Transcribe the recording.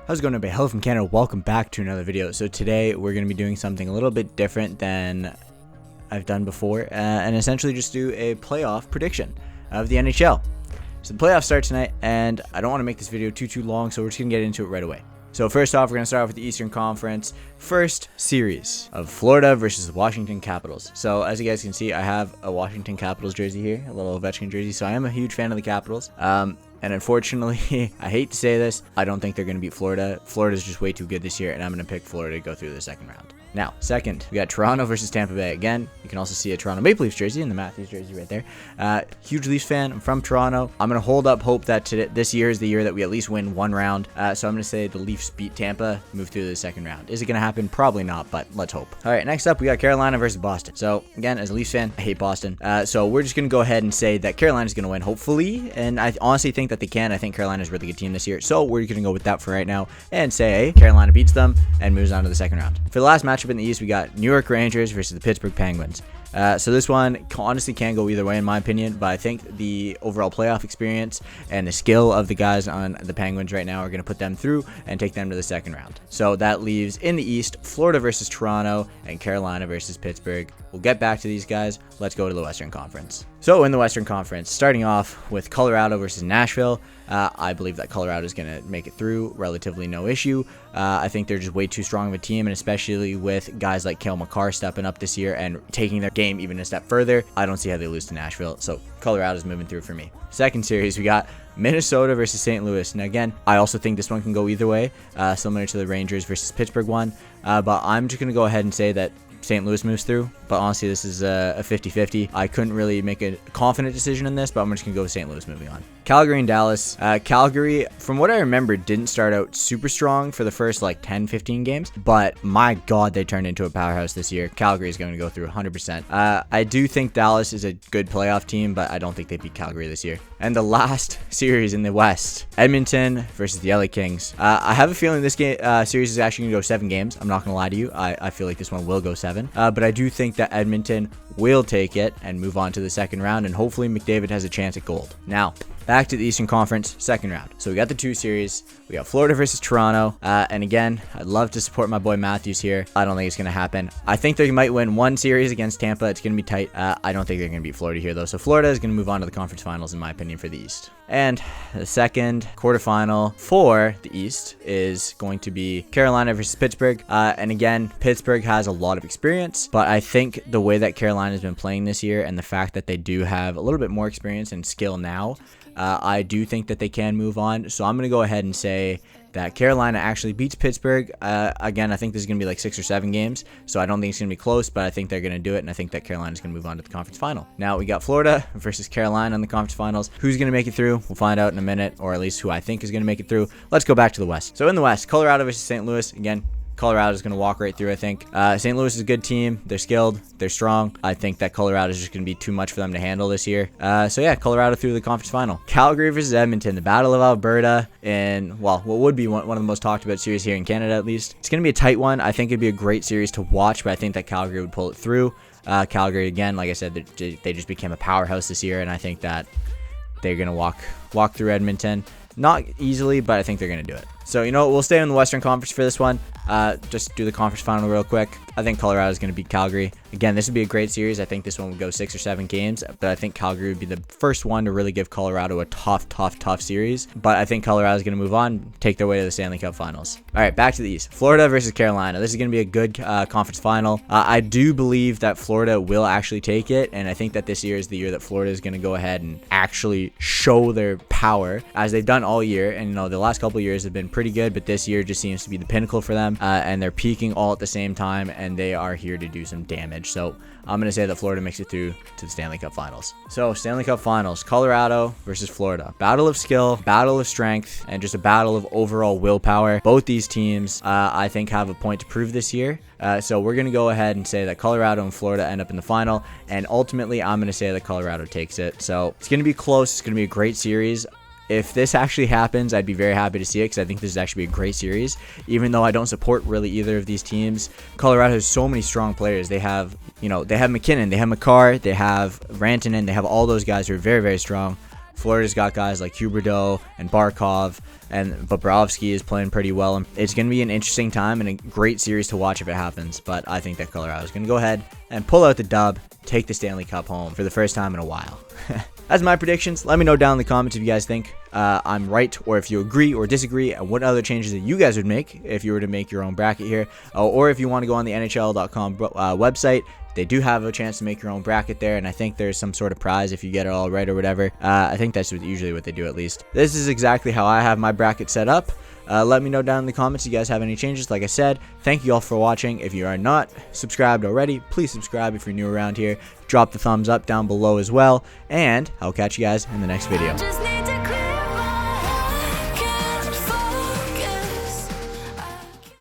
How's it going, everybody? Hello from Canada. Welcome back to another video. So today we're going to be doing something a little bit different than I've done before, and essentially just do a playoff prediction of the NHL. So the playoffs start tonight, and I don't want to make this video too long, so we're just going to get into it right away. So first off, we're going to start off with the Eastern Conference. First series of Florida versus the Washington Capitals. So as you guys can see, I have a Washington Capitals jersey here, a little Ovechkin jersey. So I am a huge fan of the Capitals. And unfortunately, I hate to say this, I don't think they're going to beat Florida. Florida's just way too good this year, and I'm going to pick Florida to go through the second round. Now, second, we got Toronto versus Tampa Bay. Again, you can also see a Toronto Maple Leafs jersey and the Matthews jersey right there. Huge Leafs fan. I'm from Toronto. I'm going to hold up hope that this year is the year that we at least win one round. So I'm going to say the Leafs beat Tampa, move through to the second round. Is it going to happen? Probably not, but let's hope. All right, next up, we got Carolina versus Boston. So again, as a Leafs fan, I hate Boston. So we're just going to go ahead and say that Carolina's going to win, hopefully. And I honestly think that they can. I think Carolina's a really good team this year. So we're going to go with that for right now and say, hey, Carolina beats them and moves on to the second round. For the last matchup in the East, we got New York Rangers versus the Pittsburgh Penguins. So this one honestly can go either way in my opinion, but I think the overall playoff experience and the skill of the guys on the Penguins right now are going to put them through and take them to the second round. So that leaves in the East, Florida versus Toronto and Carolina versus Pittsburgh. We'll get back to these guys. Let's go to the Western Conference. So in the Western Conference, starting off with Colorado versus Nashville. I believe that Colorado is going to make it through relatively no issue. I think they're just way too strong of a team, and especially with guys like Cale Makar stepping up this year and taking their game even a step further, I don't see how they lose to Nashville. So Colorado's moving through for me. Second series, we got Minnesota versus St. Louis. And again, I also think this one can go either way, similar to the Rangers versus Pittsburgh one. But I'm just going to go ahead and say that St. Louis moves through, but honestly, this is a 50-50. I couldn't really make a confident decision in this, but I'm just going to go with St. Louis moving on. Calgary and Dallas. Calgary, from what I remember, didn't start out super strong for the first like 10-15 games, but my God, they turned into a powerhouse this year. Calgary is going to go through 100%. I do think Dallas is a good playoff team, but I don't think they beat Calgary this year. And the last series in the West, Edmonton versus the Ellie Kings. I have a feeling this series is actually going to go 7 games. I'm not going to lie to you. I feel like this one will go 7. But I do think that Edmonton will take it and move on to the second round, and hopefully McDavid has a chance at gold. Now, back to the Eastern Conference, second round. So we got the 2 series. We got Florida versus Toronto. And again, I'd love to support my boy Matthews here. I don't think it's going to happen. I think they might win one series against Tampa. It's going to be tight. I don't think they're going to beat Florida here, though. So Florida is going to move on to the conference finals, in my opinion, for the East. And the second quarterfinal for the East is going to be Carolina versus Pittsburgh. And again, Pittsburgh has a lot of experience, but I think the way that Carolina has been playing this year and the fact that they do have a little bit more experience and skill now, I do think that they can move on. So I'm going to go ahead and say that Carolina actually beats Pittsburgh. Again, I think this is going to be like 6 or 7 games, so I don't think it's going to be close, but I think they're going to do it, and I think that Carolina's going to move on to the conference final. Now, we got Florida versus Carolina in the conference finals. Who's going to make it through? We'll find out in a minute, or at least who I think is going to make it through. Let's go back to the West. So in the West, Colorado versus St. Louis. Again, Colorado is going to walk right through, I think. St. Louis is a good team. They're skilled. They're strong. I think that Colorado is just going to be too much for them to handle this year. So yeah, Colorado through the conference final. Calgary versus Edmonton, the Battle of Alberta in, well, what would be one of the most talked about series here in Canada, at least. It's going to be a tight one. I think it'd be a great series to watch, but I think that Calgary would pull it through. Calgary, again, like I said, they just became a powerhouse this year, and I think that they're going to walk through Edmonton. Not easily, but I think they're going to do it. So, you know what? We'll stay in the Western Conference for this one. Just do the conference final real quick. I think Colorado is going to beat Calgary. Again, this would be a great series. I think this one would go 6 or 7 games, but I think Calgary would be the first one to really give Colorado a tough series. But I think Colorado is going to move on, take their way to the Stanley Cup Finals. All right, back to the East. Florida versus Carolina. This is going to be a good conference final. I do believe that Florida will actually take it, and I think that this year is the year that Florida is going to go ahead and actually show their power, as they've done all year. And, you know, the last couple of years have been pretty good, but this year just seems to be the pinnacle for them, and they're peaking all at the same time, and they are here to do some damage. So I'm going to say that Florida makes it through to the Stanley Cup Finals. So Stanley Cup Finals, Colorado versus Florida. Battle of skill, battle of strength, and just a battle of overall willpower. Both these teams, I think, have a point to prove this year. So we're going to go ahead and say that Colorado and Florida end up in the final, and ultimately I'm going to say that Colorado takes it. So it's going to be close. It's going to be a great series. If this actually happens, I'd be very happy to see it, because I think this is actually a great series. Even though I don't support really either of these teams, Colorado has so many strong players. They have, they have McKinnon, they have Makar, they have Rantanen, they have all those guys who are very, very strong. Florida's got guys like Huberdeau and Barkov, and Bobrovsky is playing pretty well. And it's going to be an interesting time and a great series to watch if it happens. But I think that Colorado is going to go ahead and pull out the dub, take the Stanley Cup home for the first time in a while. That's my predictions. Let me know down in the comments if you guys think I'm right, or if you agree or disagree, and what other changes that you guys would make if you were to make your own bracket here, or if you want to go on the NHL.com website. They do have a chance to make your own bracket there, and I think there's some sort of prize if you get it all right or whatever. I think that's usually what they do, at least. This is exactly how I have my bracket set up. Let me know down in the comments if you guys have any changes. Like I said, thank you all for watching. If you are not subscribed already, please subscribe if you're new around here. Drop the thumbs up down below as well, and I'll catch you guys in the next video.